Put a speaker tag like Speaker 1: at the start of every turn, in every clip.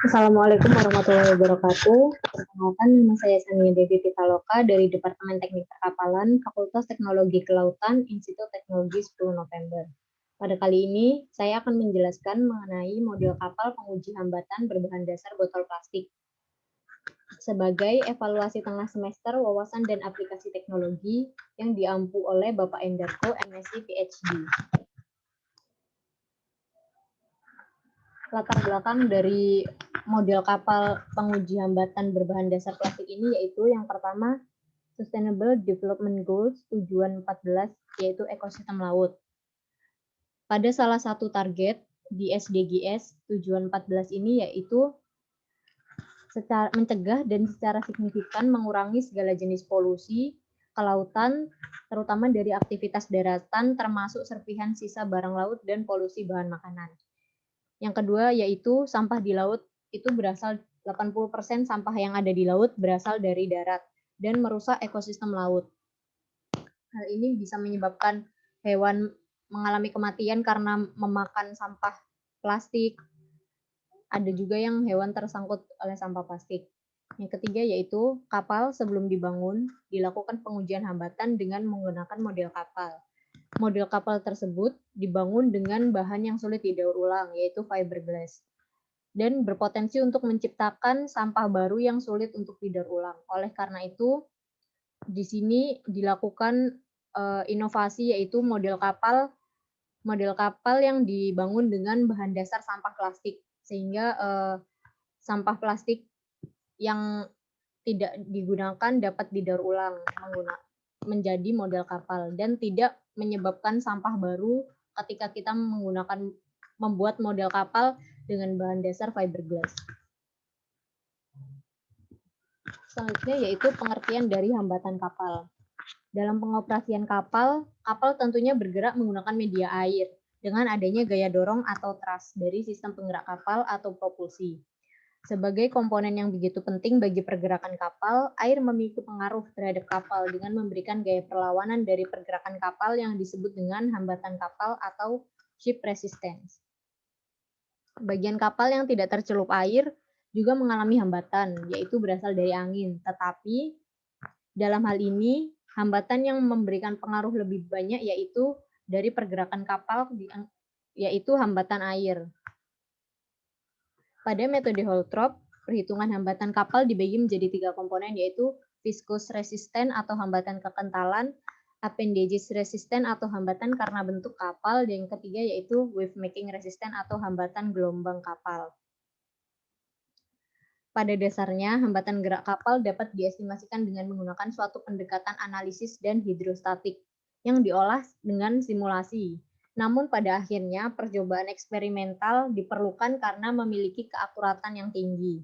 Speaker 1: Assalamualaikum warahmatullahi wabarakatuh. Perkenalkan, nama saya Sania Devi Pitaloka dari Departemen Teknik Perkapalan, Fakultas Teknologi Kelautan, Institut Teknologi 10 November. Pada kali ini, saya akan menjelaskan mengenai model kapal penguji hambatan berbahan dasar botol plastik. Sebagai evaluasi tengah semester wawasan dan aplikasi teknologi yang diampu oleh Bapak Endarko, MSc PhD. Latar belakang dari model kapal penguji hambatan berbahan dasar plastik ini yaitu yang pertama, Sustainable Development Goals tujuan 14 yaitu ekosistem laut. Pada salah satu target di SDGs tujuan 14 ini yaitu mencegah dan secara signifikan mengurangi segala jenis polusi ke lautan, terutama dari aktivitas daratan termasuk serpihan sisa barang laut dan polusi bahan makanan. Yang kedua yaitu sampah di laut itu berasal 80% sampah yang ada di laut berasal dari darat dan merusak ekosistem laut. Hal ini bisa menyebabkan hewan mengalami kematian karena memakan sampah plastik. Ada juga yang hewan tersangkut oleh sampah plastik. Yang ketiga yaitu kapal sebelum dibangun dilakukan pengujian hambatan dengan menggunakan model kapal. Model kapal tersebut dibangun dengan bahan yang sulit didaur ulang, yaitu fiberglass, dan berpotensi untuk menciptakan sampah baru yang sulit untuk didaur ulang. Oleh karena itu, di sini dilakukan inovasi yaitu model kapal yang dibangun dengan bahan dasar sampah plastik, sehingga sampah plastik yang tidak digunakan dapat didaur ulang menjadi model kapal dan tidak menyebabkan sampah baru ketika kita membuat model kapal dengan bahan dasar fiberglass. Selanjutnya yaitu pengertian dari hambatan kapal. Dalam pengoperasian kapal tentunya bergerak menggunakan media air dengan adanya gaya dorong atau thrust dari sistem penggerak kapal atau propulsi. Sebagai komponen yang begitu penting bagi pergerakan kapal, air memiliki pengaruh terhadap kapal dengan memberikan gaya perlawanan dari pergerakan kapal yang disebut dengan hambatan kapal atau ship resistance. Bagian kapal yang tidak tercelup air juga mengalami hambatan, yaitu berasal dari angin. Tetapi dalam hal ini, hambatan yang memberikan pengaruh lebih banyak yaitu dari pergerakan kapal, yaitu hambatan air. Pada metode Holtrop, perhitungan hambatan kapal dibagi menjadi 3 komponen yaitu viscous resistant atau hambatan kekentalan, appendages resistant atau hambatan karena bentuk kapal, dan yang ketiga yaitu wave making resistant atau hambatan gelombang kapal. Pada dasarnya, hambatan gerak kapal dapat diestimasikan dengan menggunakan suatu pendekatan analisis dan hidrostatik yang diolah dengan simulasi. Namun pada akhirnya percobaan eksperimental diperlukan karena memiliki keakuratan yang tinggi.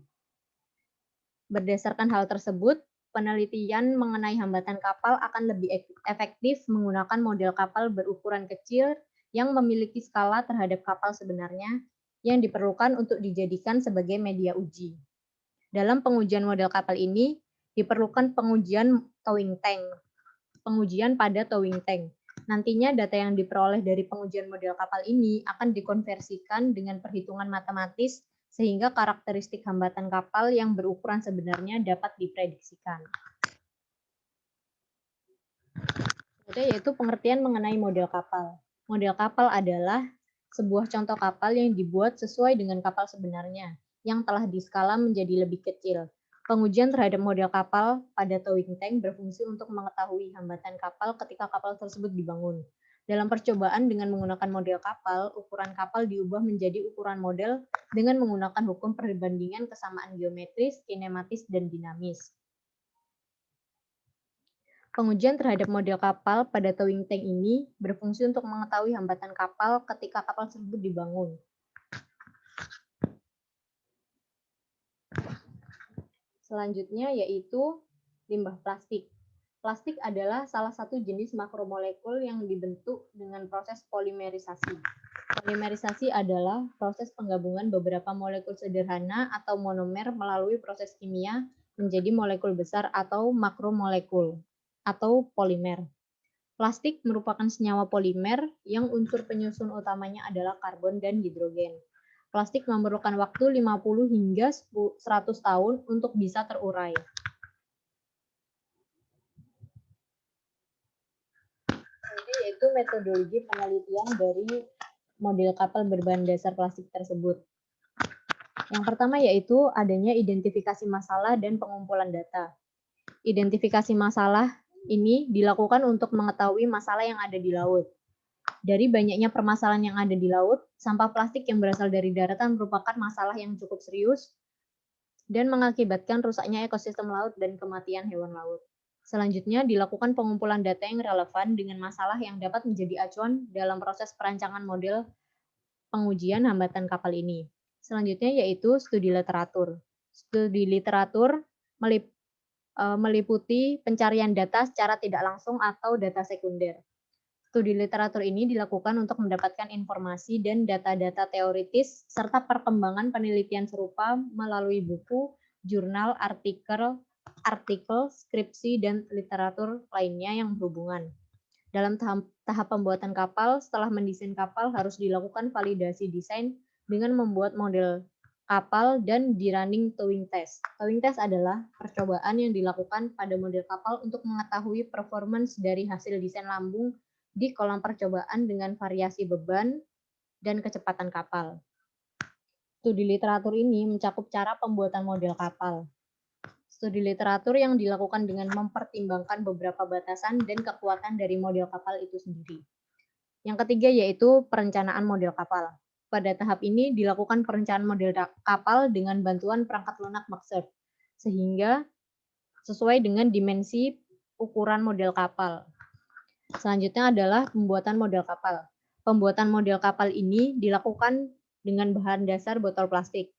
Speaker 1: Berdasarkan hal tersebut, penelitian mengenai hambatan kapal akan lebih efektif menggunakan model kapal berukuran kecil yang memiliki skala terhadap kapal sebenarnya yang diperlukan untuk dijadikan sebagai media uji. Dalam pengujian model kapal ini, diperlukan pengujian pada towing tank. Nantinya data yang diperoleh dari pengujian model kapal ini akan dikonversikan dengan perhitungan matematis sehingga karakteristik hambatan kapal yang berukuran sebenarnya dapat diprediksikan. Yaitu pengertian mengenai model kapal. Model kapal adalah sebuah contoh kapal yang dibuat sesuai dengan kapal sebenarnya, yang telah diskala menjadi lebih kecil. Pengujian terhadap model kapal pada towing tank berfungsi untuk mengetahui hambatan kapal ketika kapal tersebut dibangun. Dalam percobaan dengan menggunakan model kapal, ukuran kapal diubah menjadi ukuran model dengan menggunakan hukum perbandingan kesamaan geometris, kinematis, dan dinamis. Pengujian terhadap model kapal pada towing tank ini berfungsi untuk mengetahui hambatan kapal ketika kapal tersebut dibangun. Selanjutnya yaitu limbah plastik. Plastik adalah salah satu jenis makromolekul yang dibentuk dengan proses polimerisasi. Polimerisasi adalah proses penggabungan beberapa molekul sederhana atau monomer melalui proses kimia menjadi molekul besar atau makromolekul atau polimer. Plastik merupakan senyawa polimer yang unsur penyusun utamanya adalah karbon dan hidrogen. Plastik memerlukan waktu 50 hingga 100 tahun untuk bisa terurai. Ini yaitu metodologi penelitian dari model kapal berbahan dasar plastik tersebut. Yang pertama yaitu adanya identifikasi masalah dan pengumpulan data. Identifikasi masalah ini dilakukan untuk mengetahui masalah yang ada di laut. Dari banyaknya permasalahan yang ada di laut, sampah plastik yang berasal dari daratan merupakan masalah yang cukup serius dan mengakibatkan rusaknya ekosistem laut dan kematian hewan laut. Selanjutnya, dilakukan pengumpulan data yang relevan dengan masalah yang dapat menjadi acuan dalam proses perancangan model pengujian hambatan kapal ini. Selanjutnya yaitu studi literatur. Studi literatur meliputi pencarian data secara tidak langsung atau data sekunder. Studi literatur ini dilakukan untuk mendapatkan informasi dan data-data teoritis serta perkembangan penelitian serupa melalui buku, jurnal, artikel, skripsi, dan literatur lainnya yang berhubungan. Dalam tahap pembuatan kapal, setelah mendesain kapal harus dilakukan validasi desain dengan membuat model kapal dan di running towing test. Towing test adalah percobaan yang dilakukan pada model kapal untuk mengetahui performance dari hasil desain lambung di kolam percobaan dengan variasi beban dan kecepatan kapal. Studi literatur ini mencakup cara pembuatan model kapal. Studi literatur yang dilakukan dengan mempertimbangkan beberapa batasan dan kekuatan dari model kapal itu sendiri. Yang ketiga yaitu perencanaan model kapal. Pada tahap ini dilakukan perencanaan model kapal dengan bantuan perangkat lunak Maxer, sehingga sesuai dengan dimensi ukuran model kapal. Selanjutnya adalah pembuatan model kapal. Pembuatan model kapal ini dilakukan dengan bahan dasar botol plastik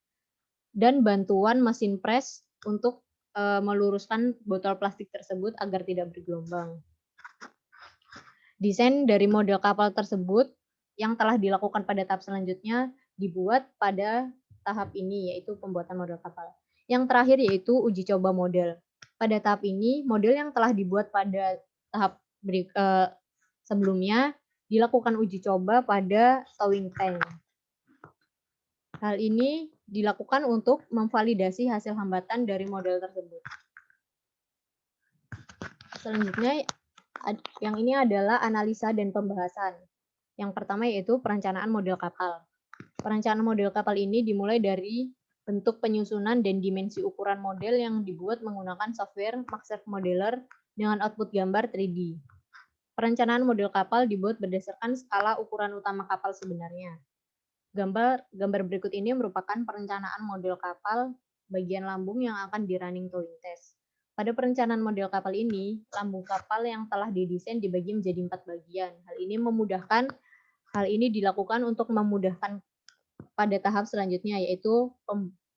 Speaker 1: dan bantuan mesin pres untuk meluruskan botol plastik tersebut agar tidak bergelombang. Desain dari model kapal tersebut yang telah dilakukan pada tahap selanjutnya dibuat pada tahap ini, yaitu pembuatan model kapal. Yang terakhir yaitu uji coba model. Pada tahap ini, model yang telah dibuat pada tahap sebelumnya dilakukan uji coba pada towing tank. Hal ini dilakukan untuk memvalidasi hasil hambatan dari model tersebut. Selanjutnya, yang ini adalah analisa dan pembahasan. Yang pertama yaitu perencanaan model kapal. Perencanaan model kapal ini dimulai dari bentuk penyusunan dan dimensi ukuran model yang dibuat menggunakan software Maxer Modeler dengan output gambar 3D. Perencanaan model kapal dibuat berdasarkan skala ukuran utama kapal sebenarnya. Gambar berikut ini merupakan perencanaan model kapal bagian lambung yang akan di running towing test. Pada perencanaan model kapal ini, lambung kapal yang telah didesain dibagi menjadi 4 bagian. Hal ini dilakukan untuk memudahkan pada tahap selanjutnya, yaitu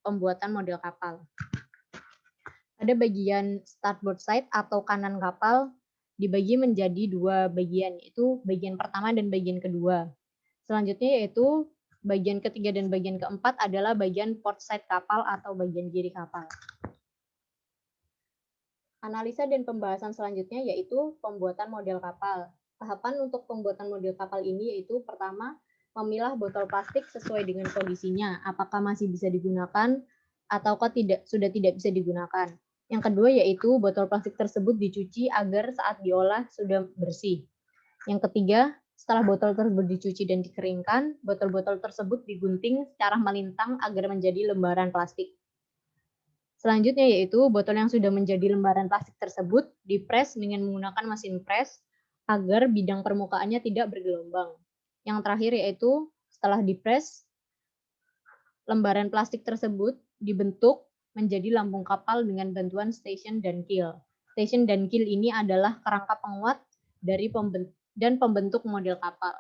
Speaker 1: pembuatan model kapal. Pada bagian starboard side atau kanan kapal dibagi menjadi 2 bagian, yaitu bagian pertama dan bagian kedua. Selanjutnya yaitu bagian ketiga dan bagian keempat adalah bagian port side kapal atau bagian kiri kapal. Analisa dan pembahasan selanjutnya yaitu pembuatan model kapal. Tahapan untuk pembuatan model kapal ini yaitu pertama, memilah botol plastik sesuai dengan kondisinya, apakah masih bisa digunakan ataukah sudah tidak bisa digunakan. Yang kedua yaitu botol plastik tersebut dicuci agar saat diolah sudah bersih. Yang ketiga, setelah botol tersebut dicuci dan dikeringkan, botol-botol tersebut digunting secara melintang agar menjadi lembaran plastik. Selanjutnya yaitu botol yang sudah menjadi lembaran plastik tersebut dipres dengan menggunakan mesin pres agar bidang permukaannya tidak bergelombang. Yang terakhir yaitu setelah dipres, lembaran plastik tersebut dibentuk menjadi lambung kapal dengan bantuan station dan keel. Station dan keel ini adalah kerangka penguat dari pembentuk model kapal.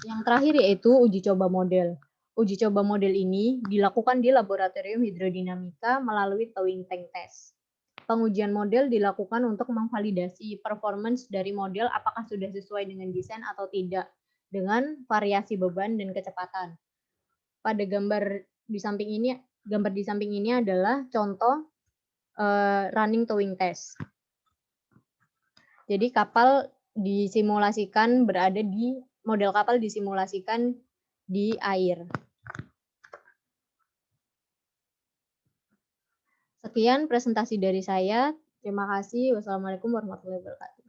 Speaker 1: Yang terakhir yaitu uji coba model. Uji coba model ini dilakukan di laboratorium hidrodinamika melalui towing tank test. Pengujian model dilakukan untuk memvalidasi performance dari model apakah sudah sesuai dengan desain atau tidak dengan variasi beban dan kecepatan. Pada gambar di samping ini adalah contoh running towing test. Jadi kapal disimulasikan berada di model kapal disimulasikan di air. Sekian presentasi dari saya. Terima kasih. Wassalamualaikum warahmatullahi wabarakatuh.